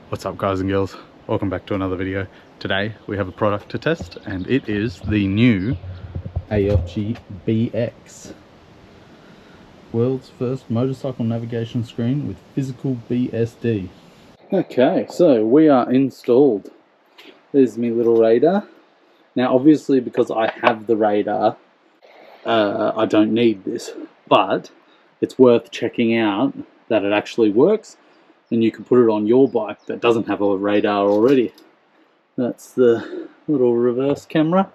What's up guys and girls, welcome back to another video. Today we have a product to test and it is the new Aoocci BX. World's first motorcycle navigation screen with physical BSD. Okay, so we are installed. There's my little radar. Now obviously because I have the radar, I don't need this, but it's worth checking out that it actually works. And you can put it on your bike that doesn't have a radar already. That's the little reverse camera.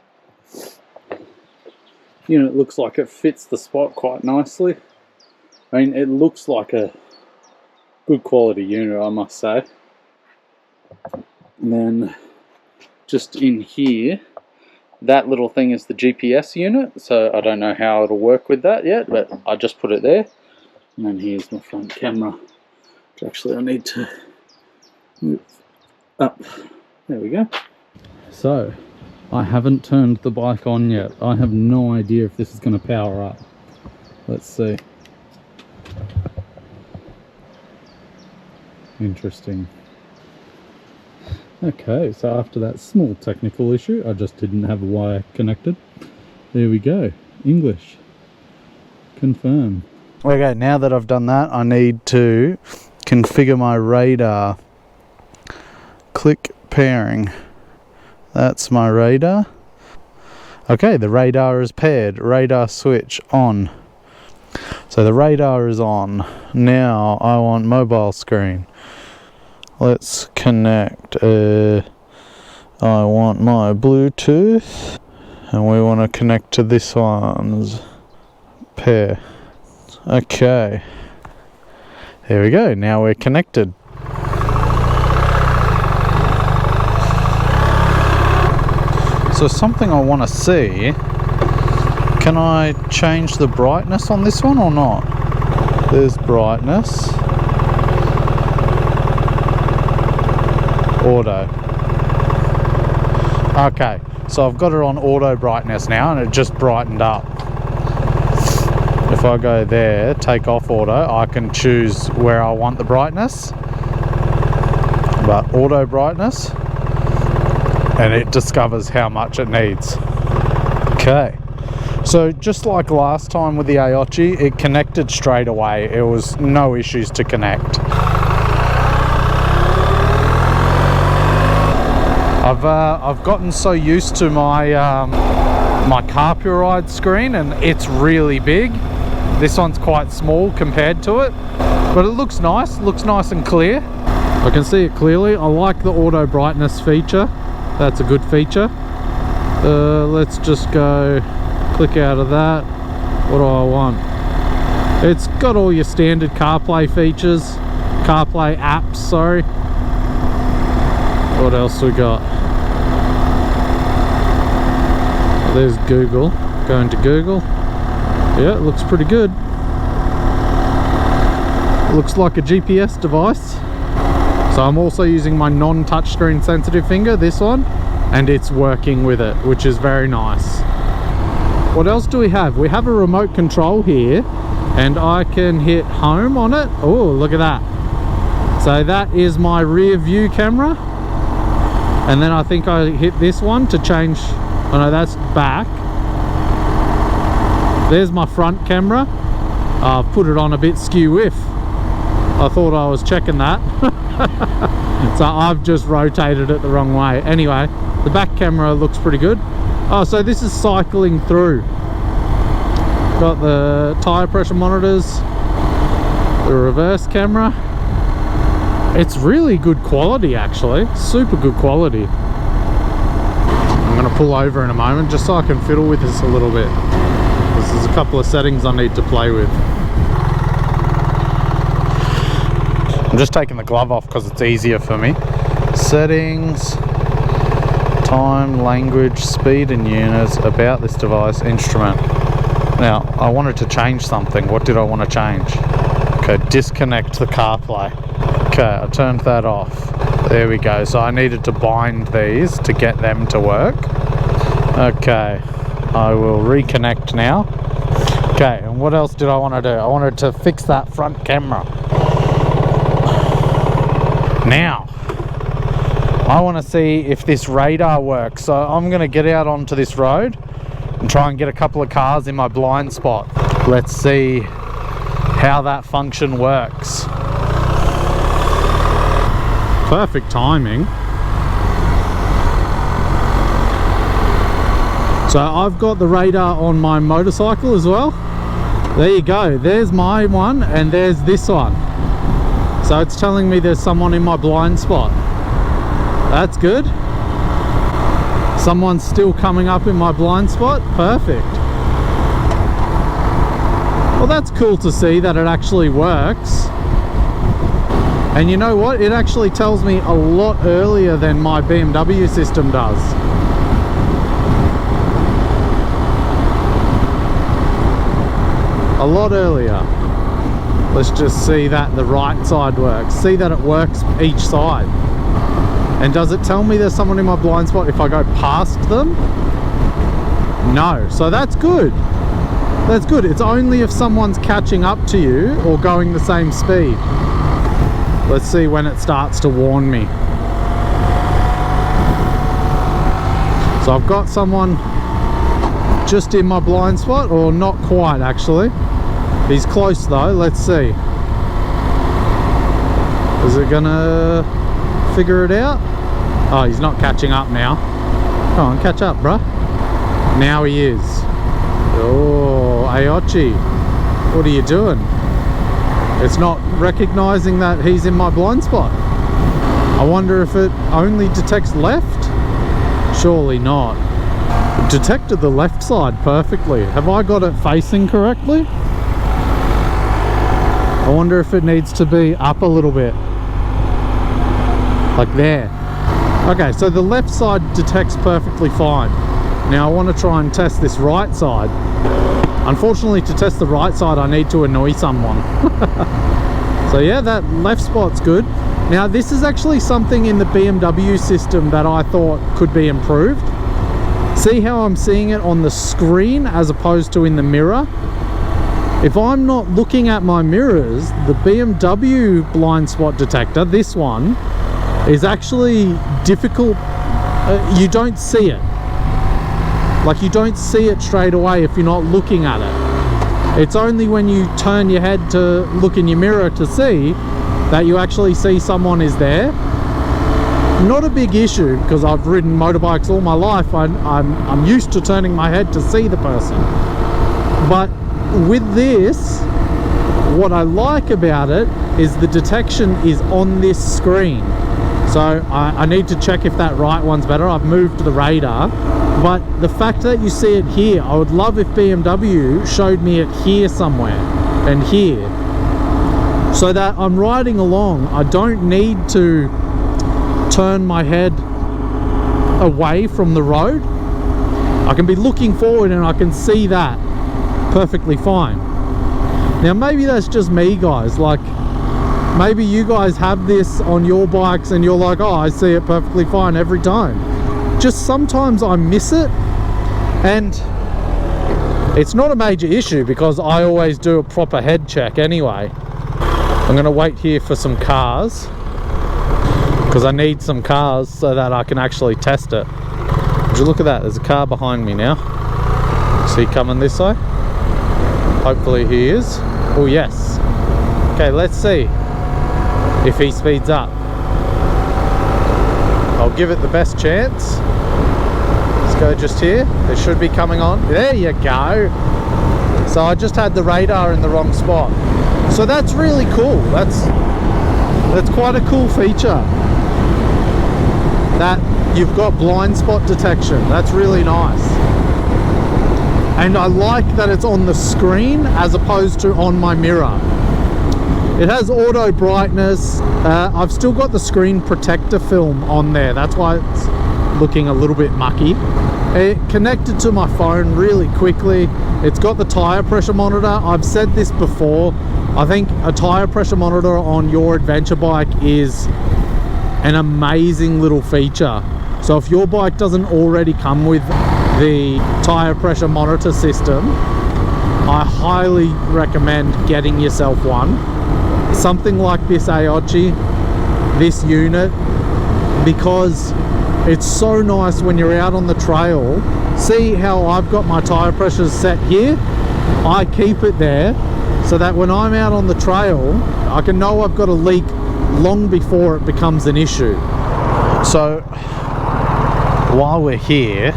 Unit looks like it fits the spot quite nicely. I mean, it looks like a good quality unit, I must say. And then just in here, that little thing is the GPS unit. So I don't know how it'll work with that yet, but I just put it there. And then here's my front camera. Actually, I need to move up. There we go. So, I haven't turned the bike on yet. I have no idea if this is going to power up. Let's see. Interesting. Okay, so after that small technical issue, I just didn't have a wire connected. There we go. English. Confirm. Okay, now that I've done that, I need to configure my radar. Click pairing. That's my radar. Okay, the radar is paired. Radar switch on. So the radar is on. Now I want mobile screen. Let's connect. I want my Bluetooth, and we want to connect to this one's pair. Okay. There we go, now we're connected. So something I want to see, can I change the brightness on this one or not? There's brightness. Auto. Okay, so I've got it on auto brightness now and it just brightened up. If I go there, take off auto, I can choose where I want the brightness. But auto brightness, and it discovers how much it needs. Okay, so just like last time with the Aoocci, it connected straight away. It was no issues to connect. I've gotten so used to my my CarPlay screen, and it's really big. This one's quite small compared to it, but it looks nice and clear. I can see it clearly. I like the auto brightness feature. That's a good feature. Let's just go click out of that. What do I want? It's got all your standard CarPlay features, CarPlay apps, sorry. What else we got? There's Google. Going to Google. Yeah, it looks pretty good. Looks like a GPS device. So I'm also using my non-touchscreen sensitive finger, this one, and it's working with it, which is very nice. What else do we have? We have a remote control here, and I can hit home on it. Oh, look at that. So that is my rear view camera. And then I think I hit this one to change. Oh no, that's back. There's my front camera. I've put it on a bit skew width. I thought I was checking that. So I've just rotated it the wrong way. Anyway, the back camera looks pretty good. Oh, so this is cycling through. Got the tire pressure monitors, the reverse camera. It's really good quality actually, super good quality. I'm gonna pull over in a moment just so I can fiddle with this a little bit. There's a couple of settings I need to play with. I'm just taking the glove off because it's easier for me. Settings, time, language, speed and units, about this device, instrument. Now, I wanted to change something. What did I want to change? Okay, disconnect the CarPlay. Okay, I turned that off. There we go. So I needed to bind these to get them to work. Okay, I will reconnect now. Okay, and what else did I want to do? I wanted to fix that front camera. Now, I want to see if this radar works. So I'm going to get out onto this road and try and get a couple of cars in my blind spot. Let's see how that function works. Perfect timing. So I've got the radar on my motorcycle as well. There you go, there's my one and there's this one. So it's telling me there's someone in my blind spot. That's good. Someone's still coming up in my blind spot. Perfect. Well, that's cool to see that it actually works. And you know what? It actually tells me a lot earlier than my BMW system does. A lot earlier. Let's just see that the right side works. See that it works each side. And does it tell me there's someone in my blind spot if I go past them? No. So that's good. That's good. It's only if someone's catching up to you or going the same speed. Let's see when it starts to warn me. So I've got someone just in my blind spot, or not quite actually. He's close though. Let's see. Is it gonna figure it out? Oh, he's not catching up now. Come on, catch up, bruh. Now he is. Oh, Aoocci, what are you doing? It's not recognizing that he's in my blind spot. I wonder if it only detects left? Surely not. It detected the left side perfectly. Have I got it facing correctly? I wonder if it needs to be up a little bit. Like there. Okay, so the left side detects perfectly fine. Now I want to try and test this right side. Unfortunately, to test the right side, I need to annoy someone. So yeah, that left spot's good. Now this is actually something in the BMW system that I thought could be improved. See how I'm seeing it on the screen as opposed to in the mirror? If I'm not looking at my mirrors, the BMW blind spot detector, this one, is actually difficult. You don't see it. Like, you don't see it straight away if you're not looking at it. It's only when you turn your head to look in your mirror to see that you actually see someone is there. Not a big issue, because I've ridden motorbikes all my life. I'm used to turning my head to see the person. But with this, what I like about it is the detection is on this screen. So I need to check if that right one's better. I've moved the radar, but the fact that you see it here, I would love if BMW showed me it here somewhere and here, so that I'm riding along. I don't need to turn my head away from the road. I can be looking forward and I can see that perfectly fine. Now maybe that's just me, guys. Like, maybe you guys have this on your bikes and you're like, oh, I see it perfectly fine every time. Just sometimes I miss it, and it's not a major issue because I always do a proper head check anyway. I'm gonna wait here for some cars because I need some cars so that I can actually test it. Would you look at that? There's a car behind me now. Is he coming this way? Hopefully he is. Oh yes. Okay, let's see if he speeds up. I'll give it the best chance. Let's go just here. They should be coming on. There you go. So I just had the radar in the wrong spot. So that's really cool. That's quite a cool feature, that you've got blind spot detection. That's really nice. And I like that it's on the screen as opposed to on my mirror. It has auto brightness. I've still got the screen protector film on there. That's why it's looking a little bit mucky. It connected to my phone really quickly. It's got the tire pressure monitor. I've said this before. I think a tire pressure monitor on your adventure bike is an amazing little feature. So if your bike doesn't already come with the tire pressure monitor system, I highly recommend getting yourself one. Something like this Aoocci, this unit, because it's so nice when you're out on the trail. See how I've got my tire pressures set here? I keep it there so that when I'm out on the trail, I can know I've got a leak long before it becomes an issue. So while we're here,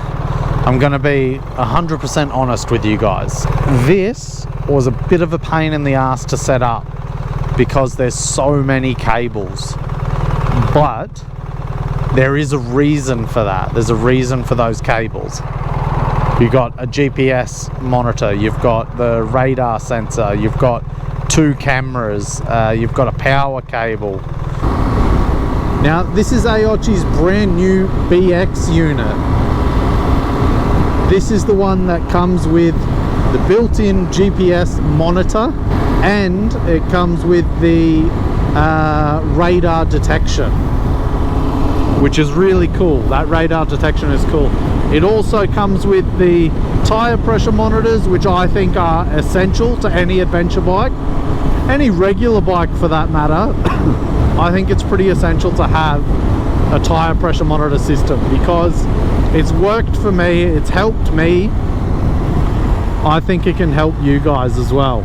I'm going to be 100% honest with you guys. This was a bit of a pain in the ass to set up because there's so many cables, but there is a reason for that. There's a reason for those cables. You've got a GPS monitor, you've got the radar sensor, you've got 2 cameras, you've got a power cable. Now this is Aoocci's brand new BX unit. This is the one that comes with the built-in GPS monitor, and it comes with the radar detection, which is really cool. That radar detection is cool. It also comes with the tire pressure monitors, which I think are essential to any adventure bike, any regular bike for that matter. I think it's pretty essential to have a tire pressure monitor system because it's worked for me, it's helped me. I think it can help you guys as well.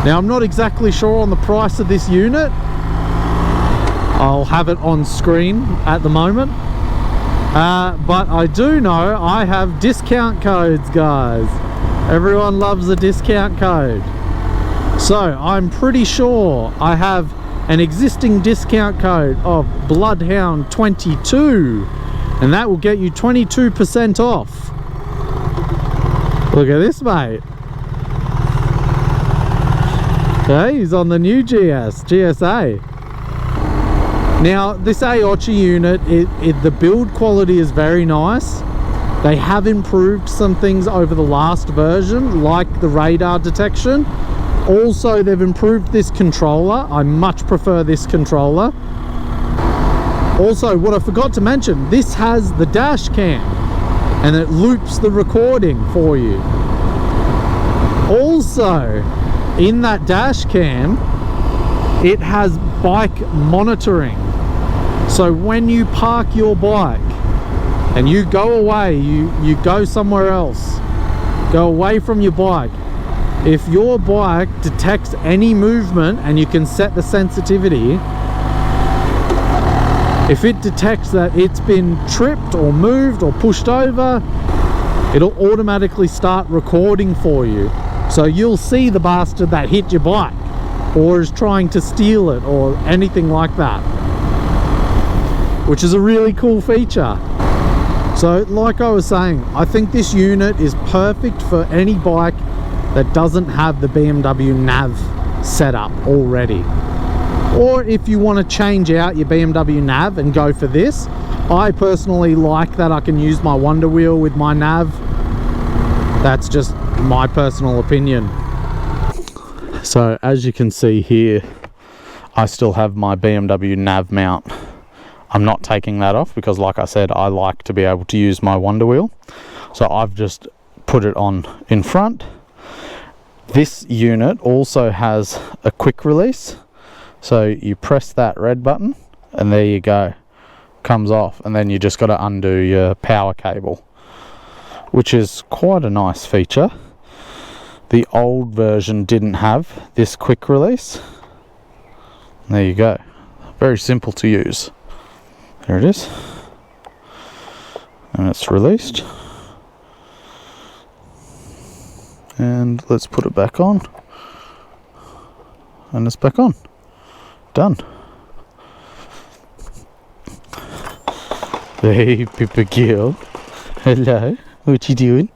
Now I'm not exactly sure on the price of this unit. I'll have it on screen at the moment. But I do know I have discount codes, guys. Everyone loves a discount code. So I'm pretty sure I have an existing discount code of Bloodhound22, and that will get you 22% off. Look at this, mate. Okay, he's on the new GSA. Now this Aoocci unit, the build quality is very nice. They have improved some things over the last version, like the radar detection. Also, they've improved this controller. I much prefer this controller. Also, what I forgot to mention, this has the dash cam and it loops the recording for you. Also, in that dash cam, it has bike monitoring. So when you park your bike and you go away, you go somewhere else, go away from your bike, if your bike detects any movement, and you can set the sensitivity, if it detects that it's been tripped or moved or pushed over, it'll automatically start recording for you. So you'll see the bastard that hit your bike or is trying to steal it or anything like that, which is a really cool feature. So like I was saying, I think this unit is perfect for any bike that doesn't have the BMW nav setup already. Or if you want to change out your BMW nav and go for this, I personally like that I can use my Wonder Wheel with my nav. That's just my personal opinion. So as you can see here, I still have my BMW nav mount. I'm not taking that off because, like I said, I like to be able to use my Wonder Wheel. So I've just put it on in front. This unit also has a quick release. So you press that red button and there you go. Comes off, and then you just got to undo your power cable, which is quite a nice feature. The old version didn't have this quick release. There you go. Very simple to use. There it is. And it's released. And let's put it back on. And it's back on. Done. Hey, Pippa girl. Hello. What you doing?